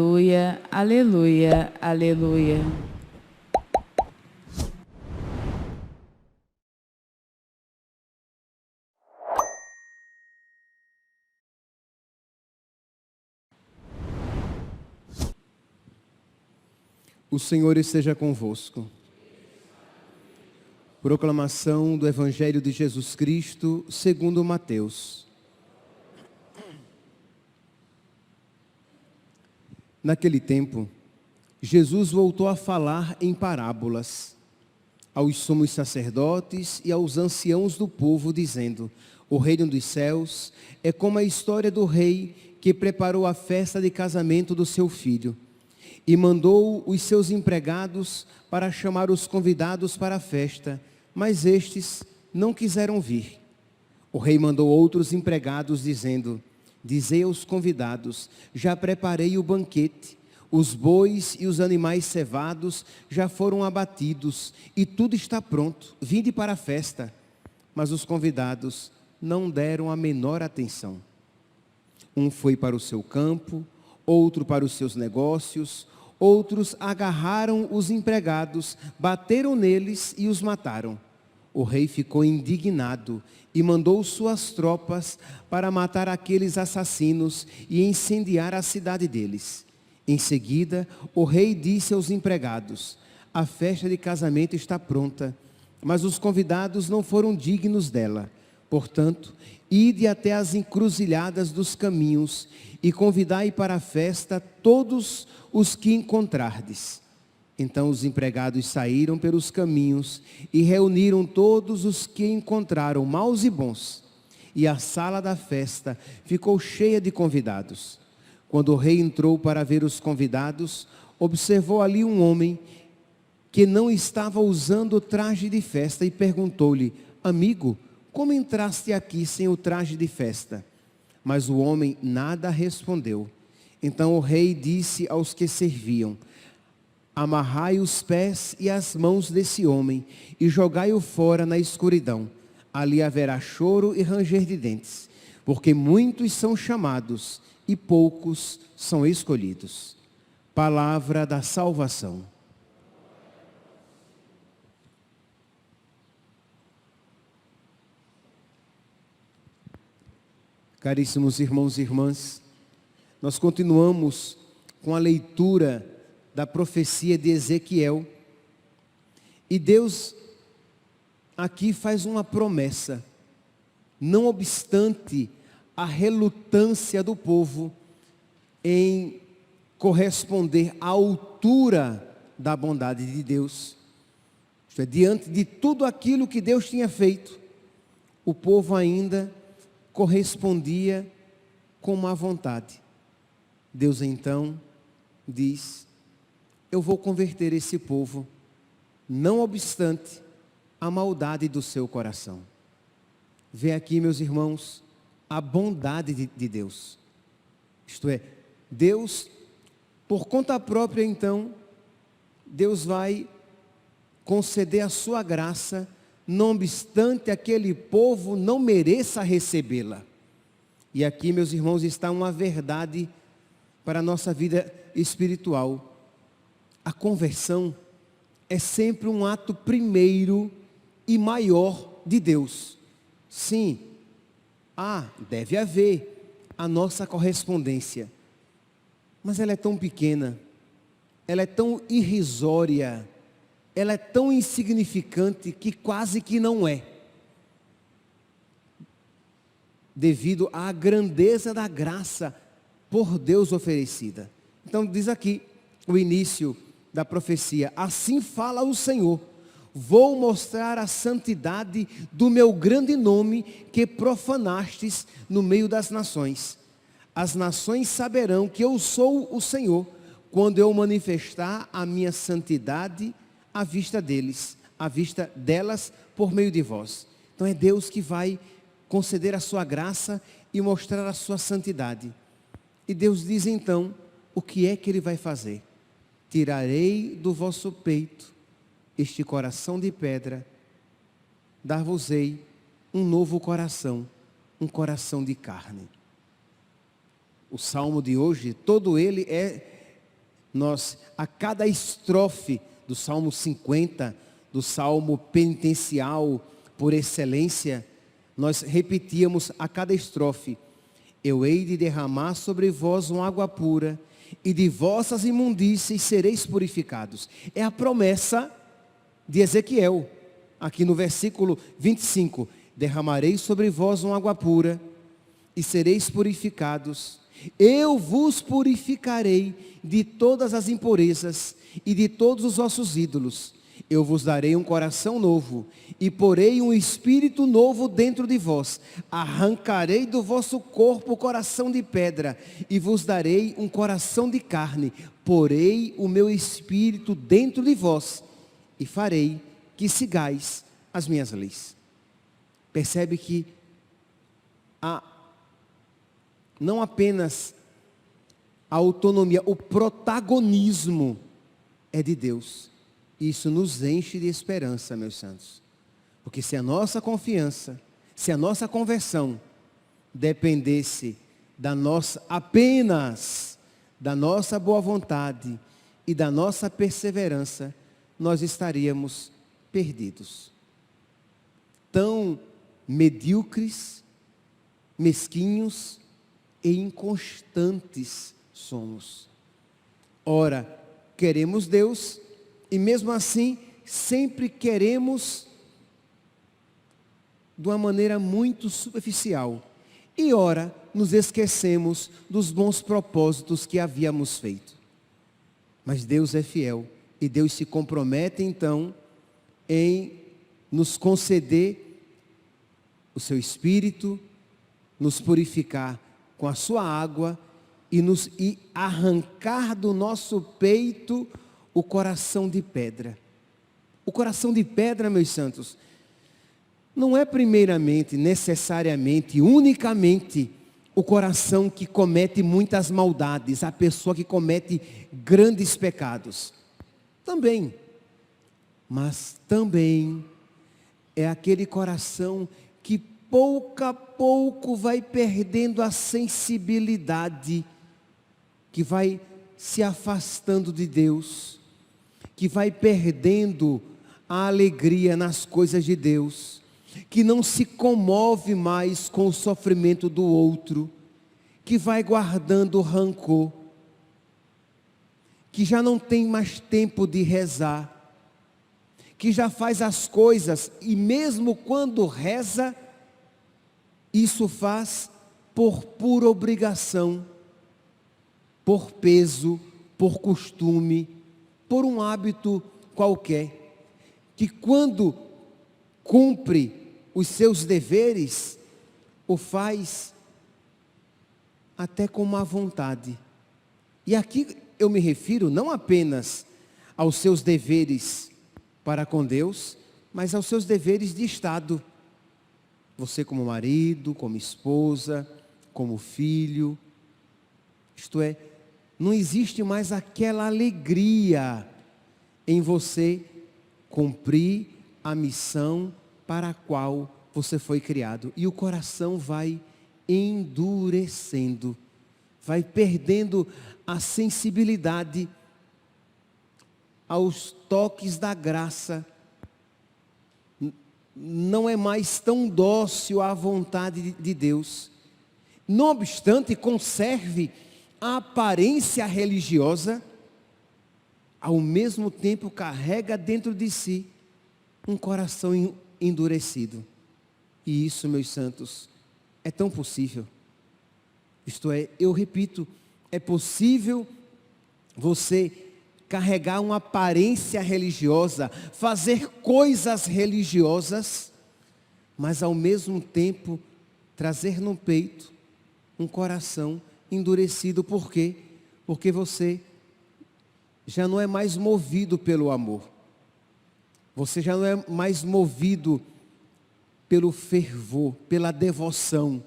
Aleluia, aleluia, aleluia. O Senhor esteja convosco. Proclamação do Evangelho de Jesus Cristo, segundo Mateus. Naquele tempo, Jesus voltou a falar em parábolas aos sumos sacerdotes e aos anciãos do povo, dizendo: o reino dos céus é como a história do rei que preparou a festa de casamento do seu filho e mandou os seus empregados para chamar os convidados para a festa, mas estes não quiseram vir. O rei mandou outros empregados, dizendo: dizei aos convidados: já preparei o banquete, os bois e os animais cevados já foram abatidos e tudo está pronto, vinde para a festa. Mas os convidados não deram a menor atenção. Um foi para o seu campo, outro para os seus negócios, outros agarraram os empregados, bateram neles e os mataram. O rei ficou indignado e mandou suas tropas para matar aqueles assassinos e incendiar a cidade deles. Em seguida, o rei disse aos empregados: a festa de casamento está pronta, mas os convidados não foram dignos dela. Portanto, ide até as encruzilhadas dos caminhos e convidai para a festa todos os que encontrardes. Então os empregados saíram pelos caminhos e reuniram todos os que encontraram, maus e bons. E a sala da festa ficou cheia de convidados. Quando o rei entrou para ver os convidados, observou ali um homem que não estava usando o traje de festa e perguntou-lhe: amigo, como entraste aqui sem o traje de festa? Mas o homem nada respondeu. Então o rei disse aos que serviam: amarrai os pés e as mãos desse homem e jogai-o fora na escuridão. Ali haverá choro e ranger de dentes, porque muitos são chamados e poucos são escolhidos. Palavra da salvação. Caríssimos irmãos e irmãs, nós continuamos com a leitura da profecia de Ezequiel. E Deus aqui faz uma promessa, não obstante a relutância do povo em corresponder à altura da bondade de Deus. Isto é, diante de tudo aquilo que Deus tinha feito, o povo ainda correspondia com má vontade. Deus então diz: eu vou converter esse povo, não obstante a maldade do seu coração. Vê aqui, meus irmãos, a bondade de Deus. Isto é, Deus, por conta própria então, Deus vai conceder a sua graça, não obstante aquele povo não mereça recebê-la. E aqui, meus irmãos, está uma verdade para a nossa vida espiritual. A conversão é sempre um ato primeiro e maior de Deus. Sim, deve haver a nossa correspondência, mas ela é tão pequena, ela é tão irrisória, ela é tão insignificante que quase que não é, devido à grandeza da graça por Deus oferecida. Então diz aqui o início da profecia: assim fala o Senhor, vou mostrar a santidade do meu grande nome que profanastes no meio das nações. As nações saberão que eu sou o Senhor, quando eu manifestar a minha santidade à vista deles, à vista delas, por meio de vós. Então é Deus que vai conceder a sua graça e mostrar a sua santidade. E Deus diz então, o que é que Ele vai fazer? Tirarei do vosso peito este coração de pedra, dar-vos-ei um novo coração, um coração de carne. O salmo de hoje, todo ele é nós, a cada estrofe do Salmo 50, do Salmo penitencial por excelência, nós repetíamos a cada estrofe: eu hei de derramar sobre vós uma água pura, e de vossas imundícies sereis purificados. É a promessa de Ezequiel, aqui no versículo 25. Derramarei sobre vós uma água pura, e sereis purificados. Eu vos purificarei de todas as impurezas e de todos os vossos ídolos. Eu vos darei um coração novo e porei um espírito novo dentro de vós. Arrancarei do vosso corpo o coração de pedra e vos darei um coração de carne. Porei o meu espírito dentro de vós e farei que sigais as minhas leis. Percebe que não apenas a autonomia, o protagonismo é de Deus. Isso nos enche de esperança, meus santos. Porque se a nossa confiança, se a nossa conversão dependesse apenas da nossa boa vontade e da nossa perseverança, nós estaríamos perdidos. Tão medíocres, mesquinhos e inconstantes somos. Ora, queremos Deus e mesmo assim sempre queremos de uma maneira muito superficial. E ora, nos esquecemos dos bons propósitos que havíamos feito. Mas Deus é fiel e Deus se compromete então em nos conceder o seu Espírito, nos purificar com a sua água e arrancar do nosso peito o coração de pedra. O coração de pedra, meus santos, não é primeiramente, necessariamente, unicamente o coração que comete muitas maldades, a pessoa que comete grandes pecados. Também. Mas também é aquele coração que pouco a pouco vai perdendo a sensibilidade, que vai se afastando de Deus, que vai perdendo a alegria nas coisas de Deus, que não se comove mais com o sofrimento do outro, que vai guardando rancor, que já não tem mais tempo de rezar, que já faz as coisas e mesmo quando reza, isso faz por pura obrigação, por peso, por costume, por um hábito qualquer, que quando cumpre os seus deveres, o faz até com má vontade. E aqui eu me refiro não apenas aos seus deveres para com Deus, mas aos seus deveres de Estado. Você como marido, como esposa, como filho. Isto é, não existe mais aquela alegria em você cumprir a missão para a qual você foi criado. E o coração vai endurecendo, vai perdendo a sensibilidade aos toques da graça. Não é mais tão dócil à vontade de Deus. Não obstante, conserve a aparência religiosa, ao mesmo tempo carrega dentro de si um coração endurecido. E isso, meus santos, é tão possível. Isto é, eu repito, é possível você carregar uma aparência religiosa, fazer coisas religiosas, mas ao mesmo tempo trazer no peito um coração endurecido. Por quê? Porque você já não é mais movido pelo amor. Você já não é mais movido pelo fervor, pela devoção.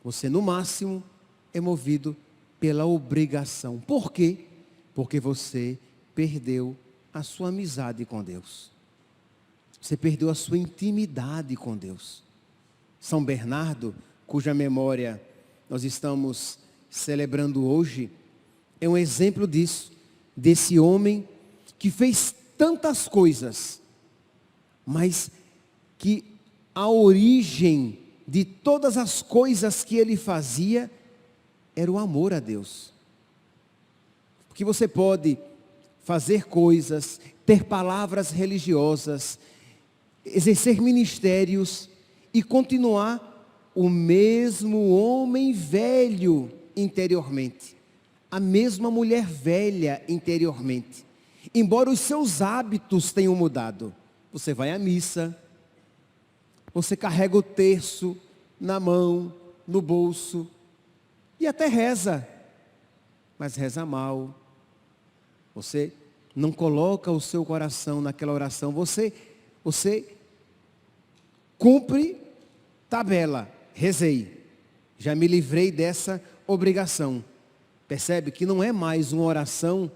Você, no máximo, é movido pela obrigação. Por quê? Porque você perdeu a sua amizade com Deus. Você perdeu a sua intimidade com Deus. São Bernardo, cuja memória nós estamos celebrando hoje, é um exemplo disso. desse homem que fez tantas coisas, mas que a origem de todas as coisas que ele fazia era o amor a Deus. Porque você pode fazer coisas, ter palavras religiosas, exercer ministérios e continuar o mesmo homem velho interiormente, a mesma mulher velha interiormente, embora os seus hábitos tenham mudado. Você vai à missa, você carrega o terço na mão, no bolso, e até reza, mas reza mal. Você não coloca o seu coração naquela oração, você cumpre tabela, rezei, já me livrei dessa obrigação. Percebe que não é mais uma oração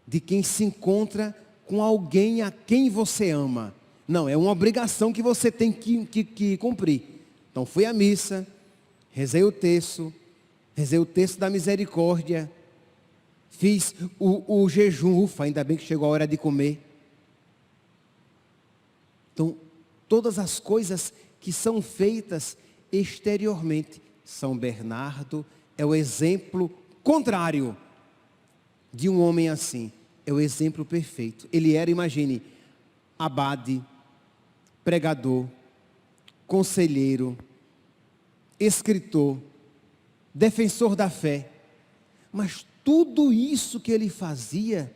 de quem se encontra com alguém a quem você ama. Não, é uma obrigação que você tem que cumprir. Então fui à missa, rezei o texto da misericórdia, fiz o jejum, ufa, ainda bem que chegou a hora de comer. Então, todas as coisas que são feitas exteriormente, São Bernardo é o exemplo contrário de um homem assim. É o exemplo perfeito. Ele era, imagine, abade, pregador, conselheiro, escritor, defensor da fé. Mas tudo isso que ele fazia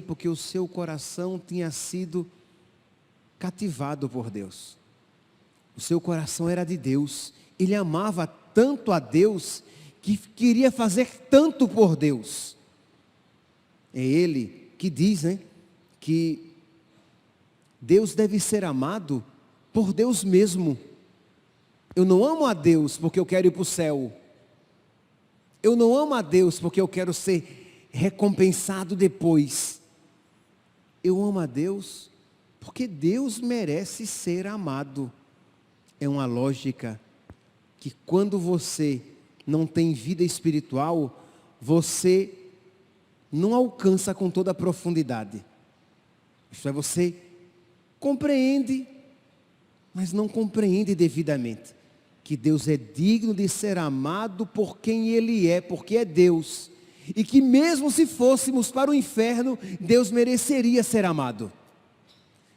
porque o seu coração tinha sido cativado por Deus. O seu coração era de Deus. Ele amava tanto a Deus que queria fazer tanto por Deus. É ele que diz, né, que Deus deve ser amado por Deus mesmo. Eu não amo a Deus porque eu quero ir para o céu. Eu não amo a Deus porque eu quero ser recompensado depois. Eu amo a Deus porque Deus merece ser amado. É uma lógica que quando você não tem vida espiritual, você não alcança com toda a profundidade. Isto é, você compreende, mas não compreende devidamente que Deus é digno de ser amado por quem Ele é, porque é Deus. E que mesmo se fôssemos para o inferno, Deus mereceria ser amado.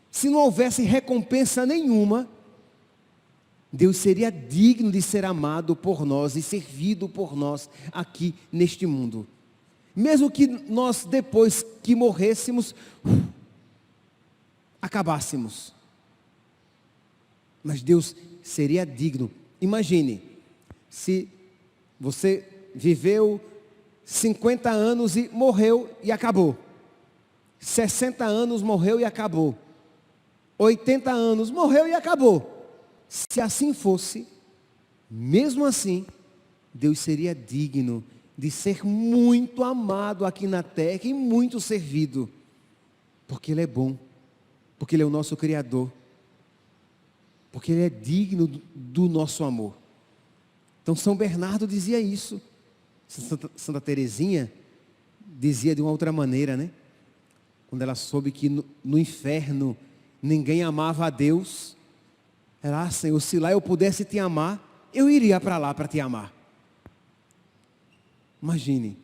Se não houvesse recompensa nenhuma, Deus seria digno de ser amado por nós e servido por nós aqui neste mundo. Mesmo que nós depois que morrêssemos, acabássemos. Mas Deus seria digno. Imagine, se você viveu 50 anos e morreu e acabou. 60 anos morreu e acabou. 80 anos morreu e acabou. Se assim fosse, mesmo assim, Deus seria digno de ser muito amado aqui na terra e muito servido. Porque Ele é bom, porque Ele é o nosso Criador, porque Ele é digno do nosso amor. Então São Bernardo dizia isso. Santa Teresinha dizia de uma outra maneira, né? Quando ela soube que no inferno ninguém amava a Deus, ela, Senhor, se lá eu pudesse te amar, eu iria para lá para te amar. Imagine,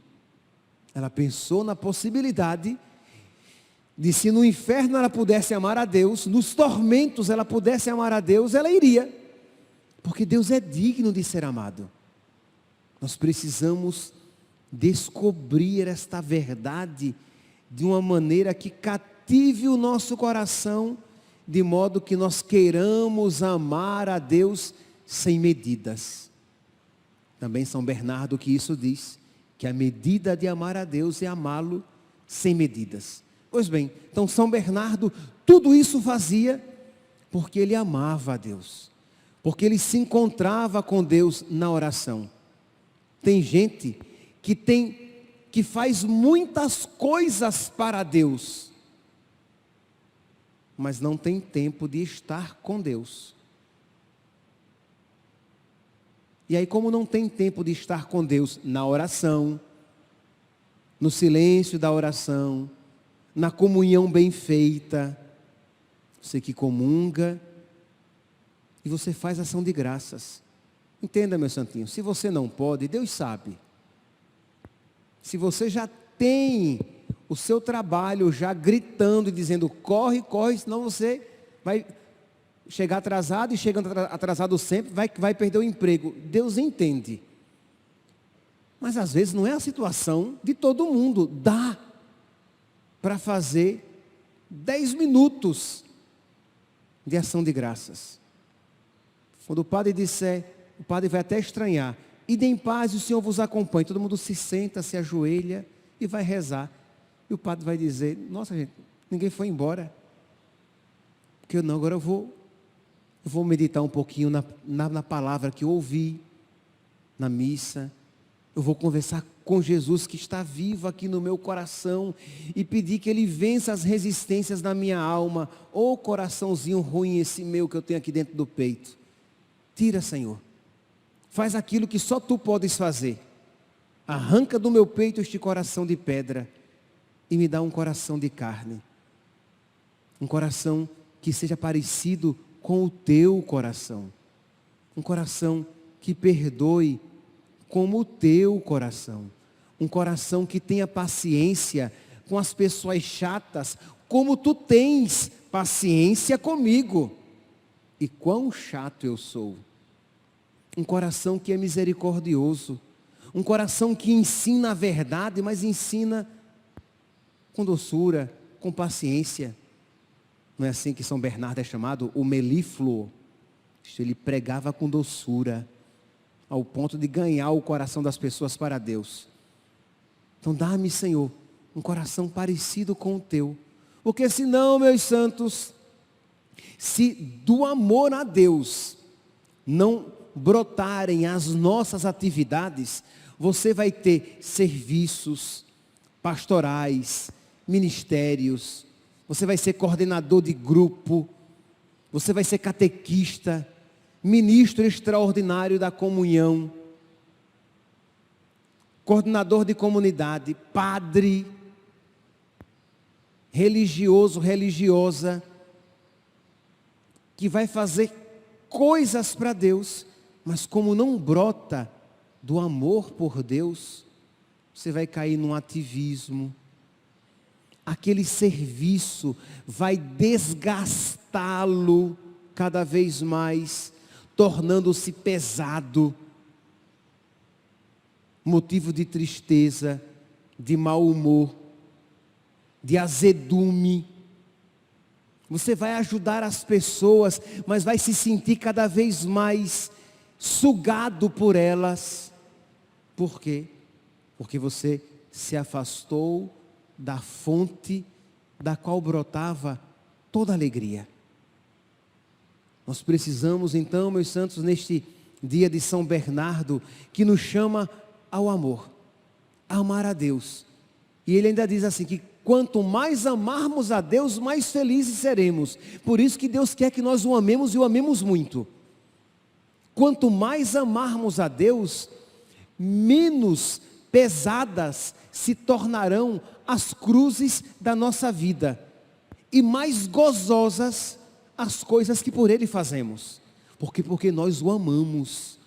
ela pensou na possibilidade de, se no inferno ela pudesse amar a Deus, nos tormentos ela pudesse amar a Deus, ela iria, porque Deus é digno de ser amado. Nós precisamos descobrir esta verdade de uma maneira que cative o nosso coração, de modo que nós queiramos amar a Deus sem medidas. Também São Bernardo que isso diz, que a medida de amar a Deus é amá-lo sem medidas. Pois bem, então São Bernardo tudo isso fazia porque ele amava a Deus, porque ele se encontrava com Deus na oração. Tem gente que faz muitas coisas para Deus, mas não tem tempo de estar com Deus. E aí, como não tem tempo de estar com Deus na oração, no silêncio da oração, na comunhão bem feita, você que comunga, e você faz ação de graças. Entenda, meu santinho, se você não pode, Deus sabe. Se você já tem o seu trabalho já gritando e dizendo, corre, corre, senão você vai chegar atrasado, e chegando atrasado sempre, vai perder o emprego. Deus entende. Mas às vezes não é a situação de todo mundo. Dá para fazer 10 minutos de ação de graças. Quando o padre disser, o padre vai até estranhar. Ide em paz e o Senhor vos acompanhe. Todo mundo se senta, se ajoelha e vai rezar. E o padre vai dizer, nossa gente, ninguém foi embora. Porque eu não, agora eu vou meditar um pouquinho na palavra que eu ouvi na missa. Eu vou conversar com Jesus que está vivo aqui no meu coração e pedir que Ele vença as resistências da minha alma. Ô coraçãozinho ruim esse meu que eu tenho aqui dentro do peito. Tira, Senhor. Faz aquilo que só Tu podes fazer. Arranca do meu peito este coração de pedra e me dá um coração de carne. Um coração que seja parecido com o Teu coração. Um coração que perdoe como o Teu coração. Um coração que tenha paciência com as pessoas chatas, como Tu tens paciência comigo. E quão chato eu sou. Um coração que é misericordioso. Um coração que ensina a verdade, mas ensina com doçura, com paciência. Não é assim que São Bernardo é chamado? O melífluo. Ele pregava com doçura, ao ponto de ganhar o coração das pessoas para Deus. Então dá-me, Senhor, um coração parecido com o Teu. Porque senão, meus santos, se do amor a Deus não brotarem as nossas atividades, você vai ter serviços pastorais, ministérios, você vai ser coordenador de grupo, você vai ser catequista, ministro extraordinário da comunhão, coordenador de comunidade, padre, religioso, religiosa, que vai fazer coisas para Deus, mas como não brota do amor por Deus, você vai cair num ativismo. Aquele serviço vai desgastá-lo cada vez mais, tornando-se pesado, motivo de tristeza, de mau humor, de azedume. Você vai ajudar as pessoas, mas vai se sentir cada vez mais sugado por elas. Por quê? Porque você se afastou da fonte da qual brotava toda alegria. Nós precisamos então, meus santos, neste dia de São Bernardo, que nos chama ao amor, a amar a Deus. E ele ainda diz assim, que quanto mais amarmos a Deus, mais felizes seremos. Por isso que Deus quer que nós o amemos e o amemos muito. Quanto mais amarmos a Deus, menos pesadas se tornarão as cruzes da nossa vida. E mais gozosas as coisas que por Ele fazemos. Porque nós o amamos.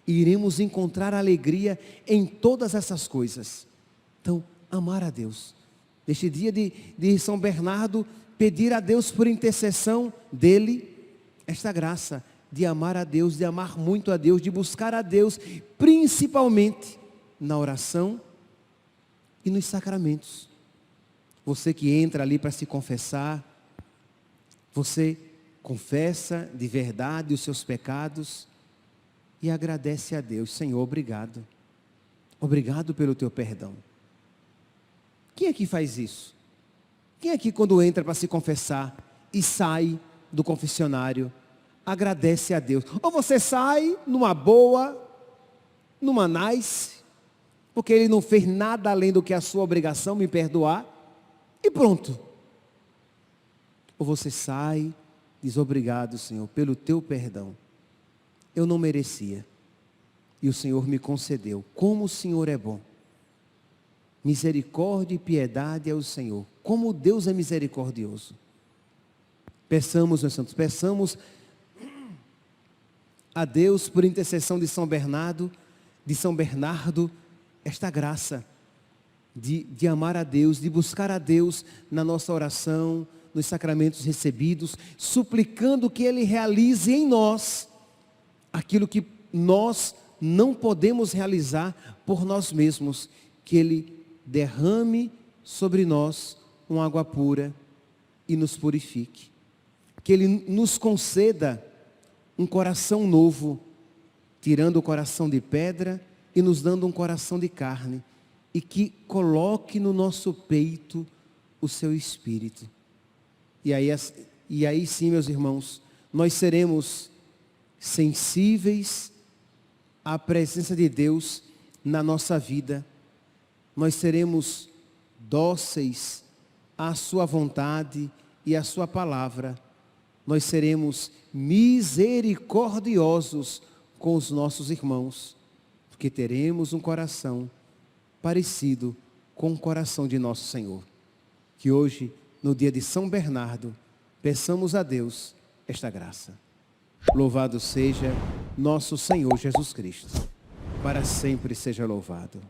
E iremos encontrar alegria em todas essas coisas. Então, amar a Deus. Neste dia de São Bernardo, pedir a Deus por intercessão dele, esta graça de amar a Deus, de amar muito a Deus, de buscar a Deus, principalmente na oração e nos sacramentos. Você que entra ali para se confessar, você confessa de verdade os seus pecados e agradece a Deus. Senhor, obrigado. Obrigado pelo teu perdão. Quem aqui faz isso? Quem aqui quando entra para se confessar e sai do confessionário, agradece a Deus? Ou você sai numa boa, numa nice, porque Ele não fez nada além do que a sua obrigação, me perdoar, e pronto. Ou você sai, diz obrigado, Senhor, pelo teu perdão. Eu não merecia, e o Senhor me concedeu. Como o Senhor é bom. Misericórdia e piedade ao Senhor. Como Deus é misericordioso. Peçamos, meus santos, peçamos a Deus, por intercessão de São Bernardo, esta graça de amar a Deus, de buscar a Deus na nossa oração, nos sacramentos recebidos, suplicando que Ele realize em nós aquilo que nós não podemos realizar por nós mesmos, que Ele derrame sobre nós uma água pura e nos purifique. Que Ele nos conceda um coração novo, tirando o coração de pedra e nos dando um coração de carne, e que coloque no nosso peito o seu Espírito. E aí sim, meus irmãos, nós seremos sensíveis à presença de Deus na nossa vida. Nós seremos dóceis à sua vontade e à sua palavra. Nós seremos misericordiosos com os nossos irmãos, porque teremos um coração parecido com o coração de nosso Senhor. Que hoje, no dia de São Bernardo, peçamos a Deus esta graça. Louvado seja nosso Senhor Jesus Cristo. Para sempre seja louvado.